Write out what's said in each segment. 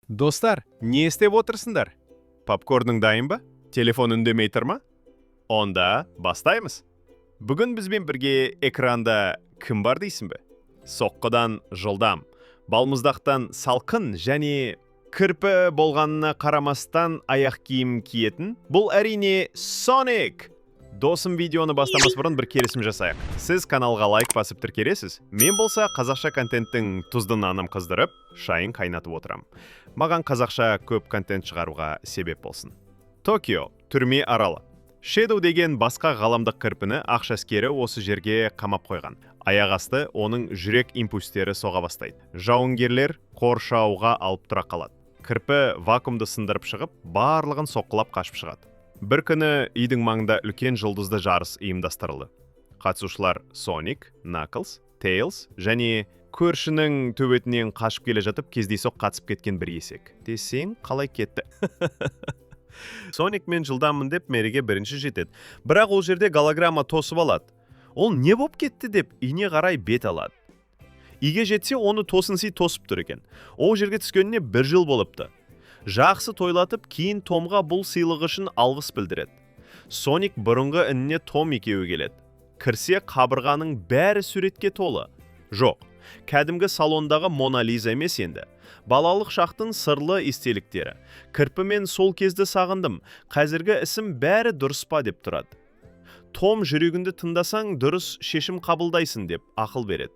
Достар, не істеп отырсыңдар? Попкорның дайын ба? Телефон үндемей тұр ма? Онда бастаймыз. Бүгін бізбен бірге экранда кім бар дейсің бе? Соққыдан жылдам, балмұздақтан салқын және кірпі болғанына қарамастан аяқ киім киетін бұл әрине Соник! Досым, видеоны бастамас бұрын бір келісім жасайық. Сіз каналға лайк басып тіркелесіз. Мен болса қазақша контенттің тұзды нанын қыздырып, шайын қайнатып отырам. Маған қазақша көп контент шығаруға себеп болсын. Токио, түрме аралы. Shadow деген басқа ғаламдық кірпіні ақш әскері осы жерге қамап қойған. Аяқ асты оның жүрек импульстері соға бастайды. Жауынгерлер қоршауға алып тұра қалады. Кірпі вакуумды сындырып шығып, барлығын соққылап қашып шығады. Бір күні үйдің маңында үлкен жұлдызды жарыс ұйымдастырылды. Қатысушылар Соник, Наклз, Тейлз және көршінің төбетінен қашып келе жатып кездейсоқ қатысып кеткен бір есек. Десең, қалай кетті? Соник мен жылдаммын деп мәреге бірінші жетеді. Бірақ ол жерде голограмма тосып алады. Ол не боп кетті деп үйіне қарай бет алады. Үйге жетсе, оны тосынсый тосып тұр екен. Ол жерге түскеніне 1 жыл болыпты. Жақсы тойлатып, кейін Томға бұл сыйлығы үшін алғыс білдіреді. Соник бұрынғы ініне Том екеуі келеді. Кірсе, қабырғаның бәрі суретке толы. Жоқ, кәдімгі салондағы Мона Лиза емес енді. Балалық шақтың сырлы естеліктері. Кірпімен сол кезді сағындым. Қазіргі ісім бәрі дұрыс па деп тұрады. Том жүрегіңді тыңдасаң дұрыс шешім қабылдайсың деп ақыл береді.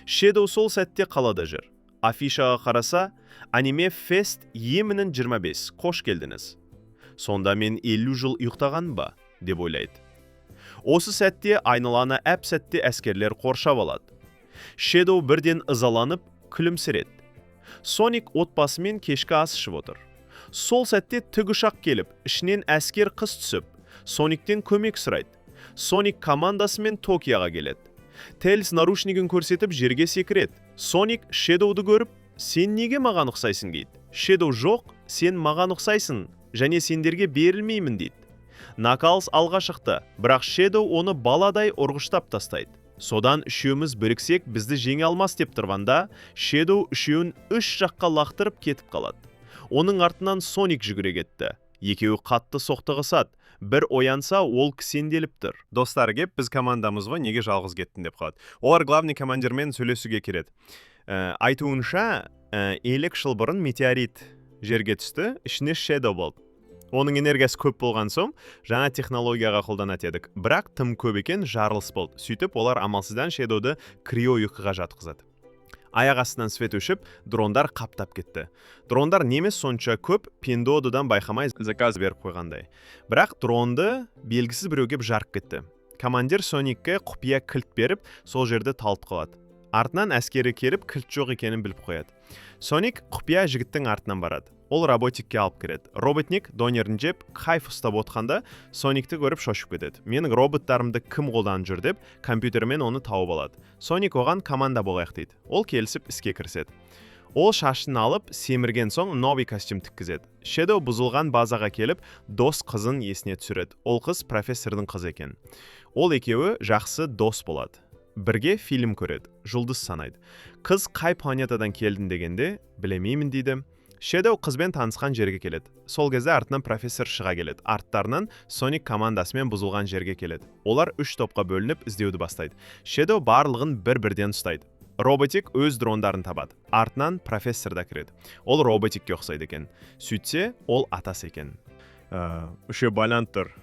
Shadow сол сәтте қалада жүр. Афишаға қараса, аниме фест емінің 25, қош келдіңіз. Сонда мен 50 жыл ұйықтаған ба, деп ойлайды. Осы сәтте айналаны әп сәтте әскерлер қоршап алады. Shadow бірден ызаланып, күлімсіреді. Соник отбасымен кешкі ас ішіп отыр. Сол сәтте тікұшақ келіп, ішінен әскер қыз түсіп, Сониктен көмек сұрайды. Соник командасымен Токиоға келеді. Тейлз наручнигін көрсетіп жерге секіреді. Соник Shadow'ды көріп, сен неге маған ұқсайсың дейді. Shadow жоқ, сен маған ұқсайсың, және сендерге берілмеймін дейді. Наклз алға шықты, бірақ Shadow оны баладай ұрғыштап тастайды. Содан үшеуміз біріксек, бізді жеңе алмас деп тұрғанда, Shadow үшеуін 3 жаққа лақтырып кетіп қалады. Оның артынан Соник жүгіре кетті. Екеуі қатты соқтығысады. Бір оянса, ол кісенделіп тұр. Достар кеп, біз командамыз ғой, неге жалғыз кеттің деп қалады. Олар главный командирмен сөйлесуге келеді. Айтуынша, 50 жыл бұрын метеорит жерге түсті, ішіне Shadow болды. Оның энергиясы көп болған соң, жаңа технологияға қолданат едік. Бірақ тым көп екен, жарылыс болды. Сөйтіп, олар амалсыздан Shadow'ды крио ұйқыға жатқызады. Аяқ астынан свет өшіп, дрондар қаптап кетті. Дрондар немес сонша көп, пендодыдан байқамай заказ беріп қойғандай. Бірақ дронды белгісіз біреуге жарып кетті. Командир Соникке құпия кілт беріп, сол жерді талып қалады. Артынан әскері келіп, кілт жоқ екенін біліп қояды. Соник құпия жігіттің артынан барады. Ол роботикке алып кіреді. Роботник донерін жеп, кайф ұстап отқанда, Соникті көріп шошып кетеді. Менің роботтарымды кім қолданып жүр деп, компьютермен оны тауып алады. Соник оған команда болайық дейді. Ол келісіп іске кіріседі. Ол шашын алып, семірген соң новый костюм тіккізеді. Shadow бұзылған базаға келіп, дос қызын есіне түсіреді. Ол қыз профессордың қызы екен. Ол екеуі жақсы дос болады. Бірге фильм көреді, жұлдыз санайды. Қыз қай планетадан келдің дегенде, білемеймін дейді. Shadow қызбен танысқан жерге келеді. Сол кезде артынан профессор шыға келеді. Арттарынан Соник командасымен бұзылған жерге келеді. Олар 3 топқа бөлініп іздеуді бастайды. Shadow барлығын бір-бірден ұстайды. Роботик өз дрондарын табады. Артынан профессор да кіреді. Ол роботикке ұқсайды екен. Сөйтсе, ол атасы екен. Үшеу байланып тұр.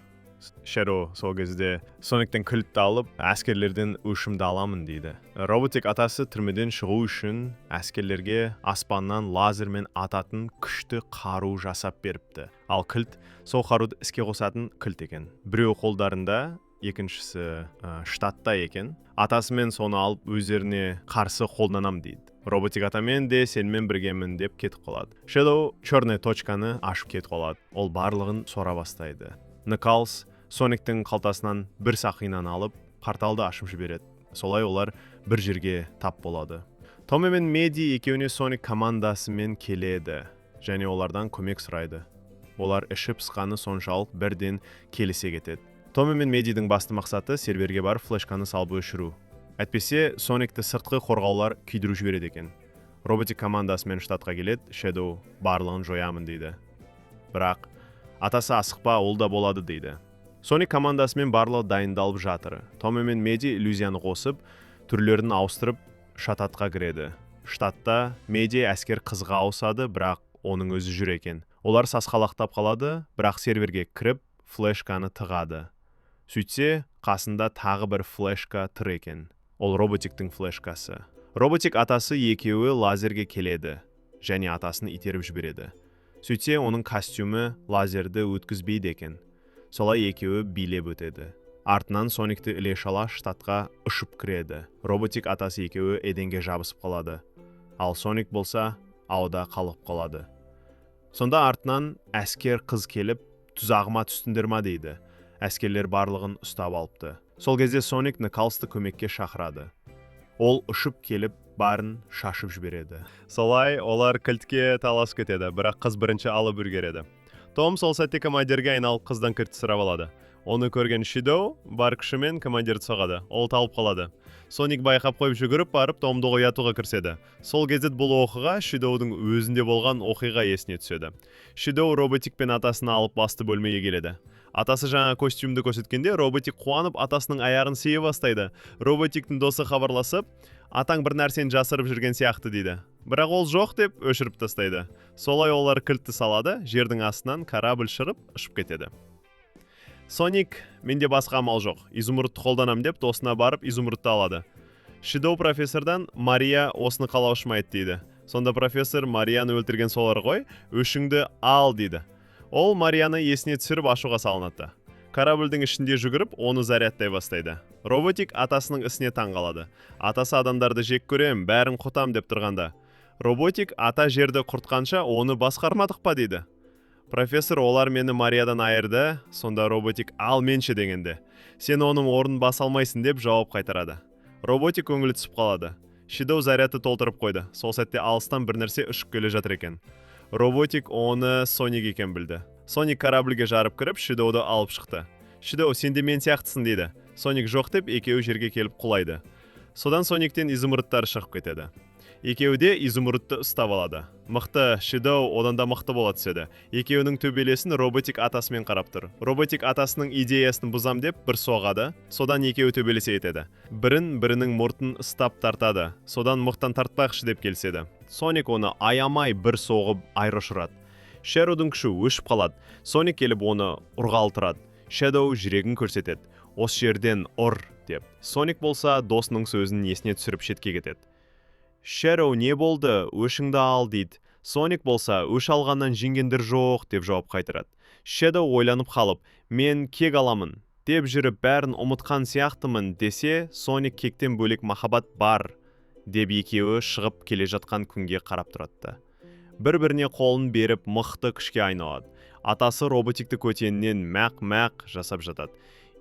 Shadow сол кезде Сониктен кілтті алып, әскерлерден өшімді аламын дейді. Роботик атасы түрмеден шығу үшін әскерлерге аспаннан лазермен ататын күшті қару жасап беріпті. Ал кілт сол қаруды іске қосатын кілт екен. Біреу қолдарында, екіншісі штатта екен. Атасымен соны алып өздеріне қарсы қолданам дейді. Роботик атамен де сенімен біргемін деп кетіп қалады. Shadow черный точканы ашып кетіп қалады. Ол барлығын сора бастайды. Наклз Сониктің қалтасынан бір сақинаны алып, қарталды ашып жібереді. Солай олар бір жерге тап болады. Том мен Меди екеуіне Соник командасымен келеді, және олардан көмек сұрайды. Олар ішіп пысқаны соншалық бірден келісе кетеді. Том мен Медидің басты мақсаты серверге барып флешканы салып өшіру. Әйтпесе Соникті сыртқы қорғаулар күйдіріп жібереді екен. Роботик командасымен штатқа келеді, Shadow барлығын жоямын дейді. Бірақ атасы асықпа, ол да болады дейді. Соник командасымен барлығы дайындалып жатыр. Томми мен Меди иллюзияны қосып, түрлерін ауыстырып, штатқа кіреді. Штатта Меди әскер қызға ауысады, бірақ оның өзі жүр екен. Олар сасқалақтап қалады, бірақ серверге кіріп, флешканы тығады. Сөйтсе, қасында тағы бір флешка тұр екен. Ол роботиктің флешкасы. Роботик атасы екеуі лазерге келеді, және атасын итеріп жібереді. Сөйтсе, оның костюмі лазерді өткізбейді екен. Солай екеуі билеп өтеді. Артынан Соникті іле шала штатқа ұшып кіреді. Роботик атасы екеуі еденге жабысып қалады. Ал Соник болса, ауда қалып қалады. Сонда артынан әскер қыз келіп, тұзағыма түстіңдер ма дейді. Әскерлер барлығын ұстап алыпты. Сол кезде Соник Наклзды көмекке шақырады. Ол ұшып келіп, барын шашып жібереді. Солай олар кілтке таласып кетеді, бірақ қыз бірінші алып үлгереді. Том сол сәтте командирге айналып қыздан кілтті сұрап алады. Оны көрген Shadow бар күшімен командирді соғады. Ол талып қалады. Соник байқап қойып жүгіріп барып Томды оятуға кіріседі. Сол кезде бұл оқиға Shadow'дың өзінде болған оқиға есіне түседі. Shadow роботик пен атасын алып басты бөлмеге келеді. Атасы жаңа костюмді көрсеткенде роботик қуанып атасының аяғын сүйе бастайды. Роботиктің досы хабарласып, атаң бір нәрсені жасырып жүрген сияқты дейді. Бірақ ол жоқ деп өшіріп тастайды. Солай олар кілтті салады, жердің астынан корабль шырып ұшып кетеді. Соник, менде басқа амал жоқ, изумрудты қолданам деп досына барып изумрудты алады. Shadow профессордан Мария осыны қалаушымайды дейді. Сонда профессор Марияны өлтірген солар ғой, өшіңді ал дейді. Ол Марияны есіне түсіріп ашуға салынады. Корабльдің ішінде жүгіріп, оны зарядтай бастайды. Роботик атасының ісіне таң қалады. Атасы адамдарды жек көрем, бәрін құтам деп тұрғанда. Роботик ата жерді құртқанша оны басқармадық па дейді. Профессор олар мені Мариядан айырды, сонда роботик ал менші дегенде. Сен оның орнын баса алмайсың деп жауап қайтарады. Роботик көңілі түсіп қалады. Shadow зарядты толтырып қойды. Сол сәтте алыстан бір нәрсе ұшып келе жатыр екен. Роботик оны Соник екен білді. Соник корабльге жарып кіріп, Shadow'ды алып шықты. Shadow, сен де мен сияқтысың дейді. Соник жоқ деп, екеуі жерге келіп құлайды. Содан Сониктен изумрудтар шығып кетеді. Екеуі де изумрудты ұстап алады. Мықты Shadow одан да мықты бола түседі. Екеуінің төбелесін роботик атасымен қарап тұр. Роботик атасының идеясын бұзам деп бір соғады. Содан екеуі төбелесе етеді. Бірінің мұртын ұстап тартады. Содан мықтан тартпақшы деп келседі. Соник оны аямай бір соғып айыр ұшырады. Shadow'дың күші өшіп қалады. Соник келіп оны ұрғалтырады. Shadow жүрегін көрсетеді. Осы жерден ұр деп. Соник болса досының сөзін есіне түсіріп шетке кетеді. Shadow, не болды? Өшіңді ал дейді. Соник болса, өш алғаннан жеңгендер жоқ деп жауап қайтарады. Shadow ойланып қалып, мен кек аламын деп жүріп бәрін ұмытқан сияқтымын десе, Соник кектен бөлек махаббат бар деп екеуі шығып келе жатқан күнге қарап тұрады. Бір-біріне қолын беріп мықты күшке айналады. Атасы роботикті көтенінен мәқ-мәқ жасап жатады.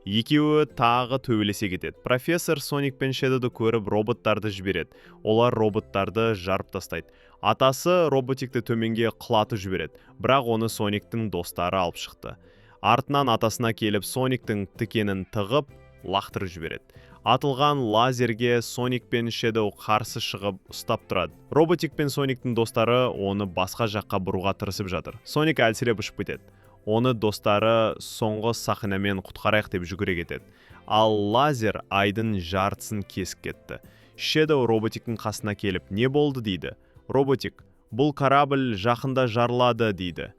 Екеуі тағы төбелесе кетеді. Профессор Соник пен Shadow'ды көріп роботтарды жібереді. Олар роботтарды жарып тастайды. Атасы роботикті төменге құлатып жібереді. Бірақ оны Сониктің достары алып шықты. Артынан атасына келіп Сониктің тікенін тығып, лақтырып жібереді. Атылған лазерге Соник пен Shadow қарсы шығып ұстап тұрады. Роботик пен Сониктің достары оны басқа жаққа бұруға тырысып жатыр. Соник әлсіреп ұшып кетеді. Оны достары соңғы сақинамен құтқарайық деп жүгіре кетеді. Ал лазер айдың жартысын кесіп кетті. Shadow роботиктің қасына келіп, не болды дейді. Роботик, бұл корабль жақында жарылады дейді.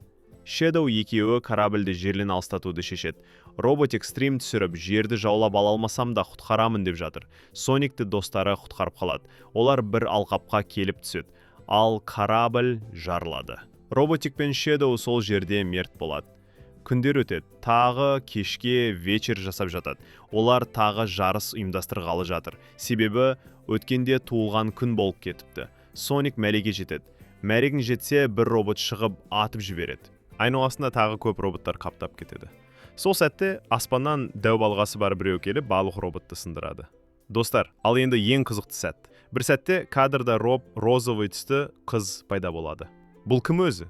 Shadow екеуі корабльді жерлен алыстатуды шешеді. Роботик стрим түсіріп, жерді жаулап ала алмасам да құтқарамын деп жатыр. Соникті достары құтқарып қалады. Олар бір алқапқа келіп түседі. Ал корабль жарылады. Роботик пен Shadow сол жерде мерт болады. Күндер өтеді. Тағы кешке вечер жасап жатады. Олар тағы жарыс ұйымдастырғалы жатыр. Себебі өткенде туылған күн болып кетіпті. Соник мәреге жетеді. Мәрегін жетсе, бір робот шығып атып жібереді. Айналасында тағы көп роботтар қаптап кетеді. Сол сәтте аспаннан дәу балғасы бар біреу келіп балық роботты сындырады. Достар, ал енді ең қызықты сәт. Бір сәтте кадрда розовый түсті қыз пайда болады. Бұл кім өзі?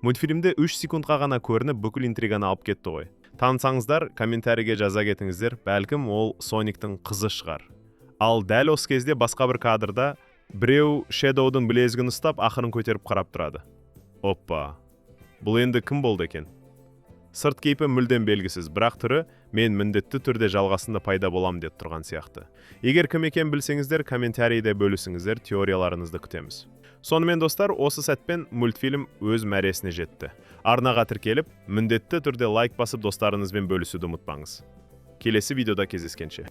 Мультфильмде 3 секундқа ғана көрініп бүкіл интриганы алып кетті ғой. Танысаңыздар, комментарийге жаза кетіңіздер, бәлкім ол Сониктің қызы шығар. Ал дәл осы кезде басқа бір кадрда Біреу Shadow'дың білезгін ұстап, ақырын көтеріп қарап тұрады. Оппа, бұл енді кім болды екен? Сырт кейпі мүлдем белгісіз, бірақ түрі мен міндетті түрде жалғасында пайда болам деп тұрған сияқты. Егер кім екен білсеңіздер, комментарийде бөлісіңіздер, теорияларыңызды күтеміз. Сонымен достар, осы сәтпен мультфильм өз мәресіне жетті. Арнаға тіркеліп, міндетті түрде лайк басып достарыңызбен бөлісуді ұмытпаңыз. Келесі видеода кездескенше.